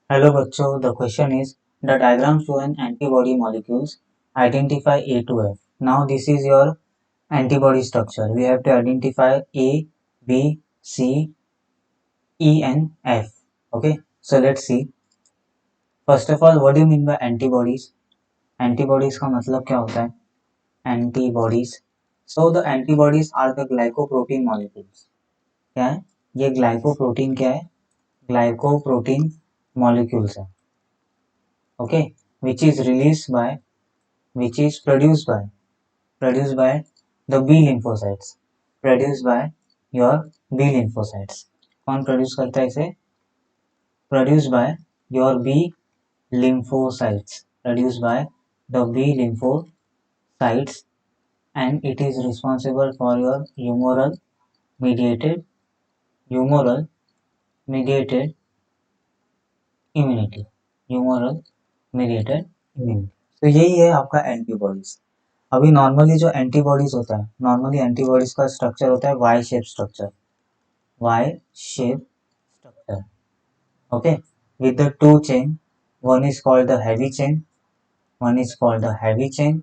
Hello बच्चों, the question is the diagram show an antibody molecules identify A to F. Now this is your antibody structure. We have to identify A, B, C, E and F. Okay, so let's see. First of all, what do you mean by antibodies? Antibodies का मतलब क्या होता है? Antibodies. So the antibodies are the glycoprotein molecules. क्या है? ये glycoprotein क्या है? ग्लाइकोप्रोटीन molecules है. Okay, which is produced by the B lymphocytes, produced by your B lymphocytes. कौन प्रोड्यूस करता है इसे? Produced by your B lymphocytes, produced by the B lymphocytes, and it is responsible for your mediated humoral mediated immunity, humoral mediated immunity. तो यही है आपका antibodies. अभी normally जो एंटीबॉडीज होता है, नॉर्मली एंटीबॉडीज का स्ट्रक्चर होता है Y shape structure, Y shape structure. Okay, with the two chain. One is called the heavy chain, one is called the heavy chain,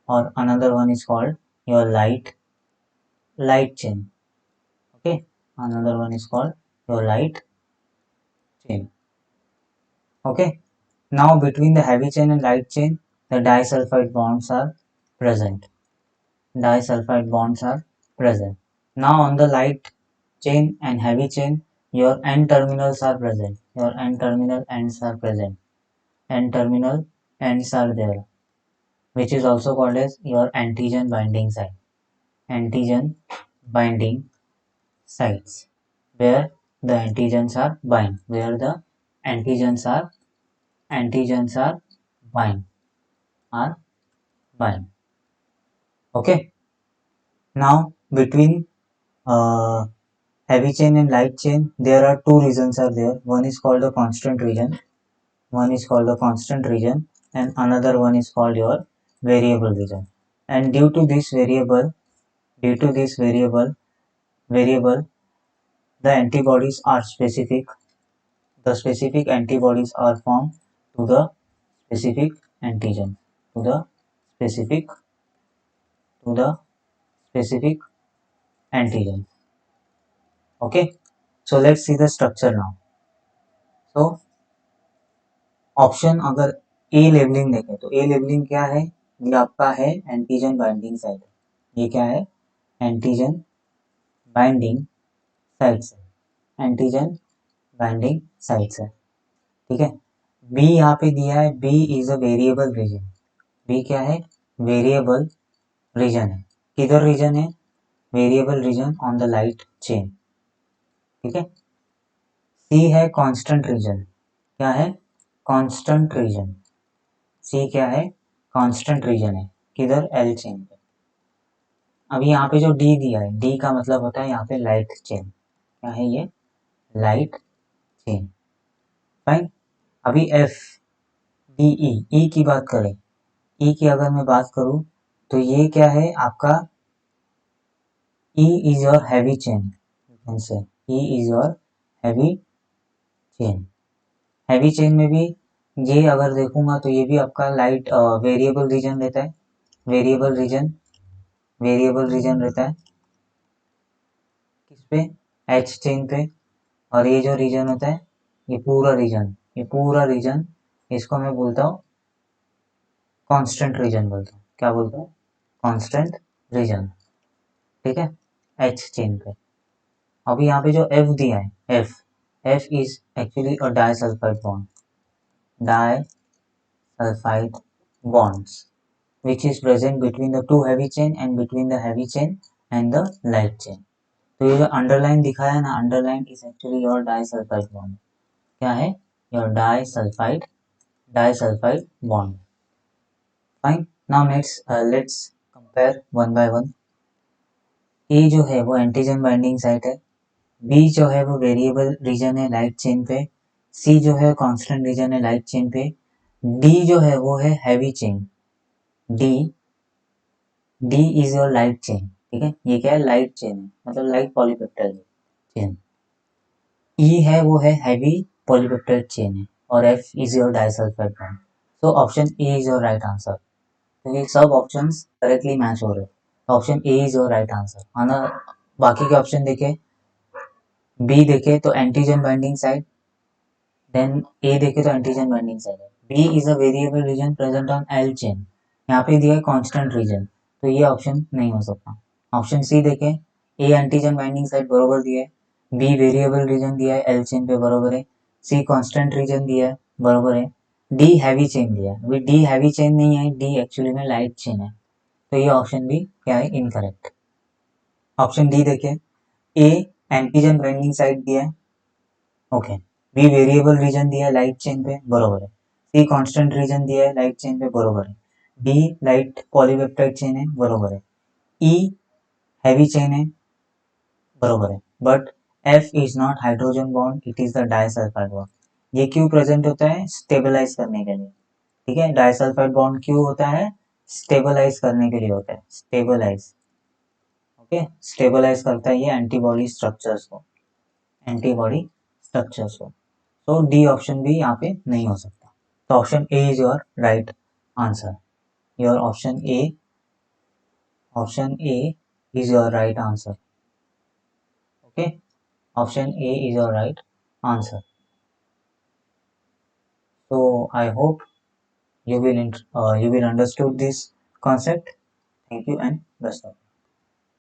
और another one is called your light chain. Okay, another one is called your light chain. Okay, now between the heavy chain and light chain, the disulfide bonds are present. Disulfide bonds are present. Now on the light chain and heavy chain, your N terminals are present. Your N terminal ends are present. N terminal ends are there, which is also called as your antigen binding site. Antigen binding sites, where the antigens are bind. Where the antigens are bind. Are bind. Okay. Now between heavy chain and light chain, there are two regions are there. One is called the constant region. One is called the constant region, and another one is called your variable region. And due to this variable, the antibodies are specific. The specific antibodies are formed to the specific antigen. To the specific antigen. Okay. So let's see the structure now. So option अगर ए labelling देखें तो ए labelling क्या है? ये आपका है antigen binding site. ये क्या है? एंटीजन बाइंडिंग साइट्स है. एंटीजन बाइंडिंग साइट्स है. ठीक है. बी यहाँ पे दिया है. B is a variable region. B क्या है? वेरिएबल रीजन है. किधर रीजन है? Variable region on the light chain. ठीक है. सी है कांस्टेंट रीजन. क्या है? Constant reason. सी क्या है? कांस्टेंट रीजन है. किधर? एल चेन पे. अभी यहाँ पे जो डी दिया है, डी का मतलब होता है यहाँ पे लाइट चेन. क्या है ये? Light chain. फाइन. अभी एफ डी ई. ई की बात करें, ई की अगर मैं बात करूँ तो ये क्या है आपका? E is your heavy chain. E is your heavy chain. Heavy chain में भी ये अगर देखूंगा तो ये भी आपका लाइट वेरिएबल रीजन रहता है. वेरिएबल रीजन रहता है किस पे? एच चेन पे. और ये जो रीजन होता है, ये पूरा रीजन इसको मैं बोलता हूँ कांस्टेंट रीजन बोलता हूँ. क्या बोलता हूँ? Constant region. ठीक है. एच चेन पे. अभी यहाँ पे जो एफ दिया है, F is actually a disulphide bond. Disulphide bonds which is present between the two heavy chain and between the heavy chain and the light chain. तो ये जो अंडरलाइन दिखाया है ना, underline is actually your disulphide bond. क्या है? Your disulphide bond. Fine. Now let's compare one by one. A जो है वो एंटीजन बाइंडिंग साइट है. बी जो है वो वेरिएबल रीजन है लाइट चेन पे. सी जो है कांस्टेंट रीजन है लाइट चेन पे. डी जो है वो है heavy chain. D is your light chain. ठीक है. ये क्या है? लाइट चेन है, मतलब लाइट पॉलीपेप्टाइड चेन. ई है वो है हैवी पॉलीपेप्टाइड चेन है. और F is your disulfide bond. So option A is your right answer. क्योंकि सब ऑप्शंस करेक्टली मैच हो रहे हैं, option A is your right answer. आना बाकी के ऑप्शन देखे, बी देखे तो antigen binding site, then A देखे तो एंटीजन बाइंडिंग साइट है। B is a variable region present on L chain, यहाँ पे दिया है कांस्टेंट रीजन, तो ये ऑप्शन नहीं हो सकता। ऑप्शन सी देखे, ए एंटीजन बाइंडिंग साइट बरोबर दिया है, बी वेरिएबल रीजन दिया है एल चेन पे बरोबर है, सी कांस्टेंट रीजन दिया है बरोबर है, डी हैवी चेन दिया है। अभी डी हैवी चेन नहीं है, डी एक्चुअली में लाइट चेन है, तो ये ऑप्शन भी क्या है, इनकरेक्ट। ऑप्शन डी देखे, ए एंटीजन बाइंडिंग साइट दिया है, ओके, बी वेरिएबल रीजन दिया है लाइट चेन पे बरोबर है, सी कांस्टेंट रीजन दिया है लाइट चेन पे बरोबर है, डी लाइट पॉलीपेप्टाइड चेन है बरोबर है, ई हैवी चेन है बरोबर है, but F is not hydrogen bond, it is the disulphide bond. ये क्यों प्रेजेंट होता है, स्टेबलाइज करने के लिए, ठीक है। डाइसल्फाइड बॉन्ड क्यों होता है, स्टेबलाइज करने के लिए होता है, स्टेबलाइज, ओके, स्टेबलाइज करता है ये एंटीबॉडी स्ट्रक्चर्स को, एंटीबॉडी स्ट्रक्चर्स को। तो डी ऑप्शन भी यहाँ पे नहीं हो सकता, तो option A is your right answer. Your option A is your right answer, okay, option A is your right answer. So I hope you will understood this concept. Thank you and best of luck.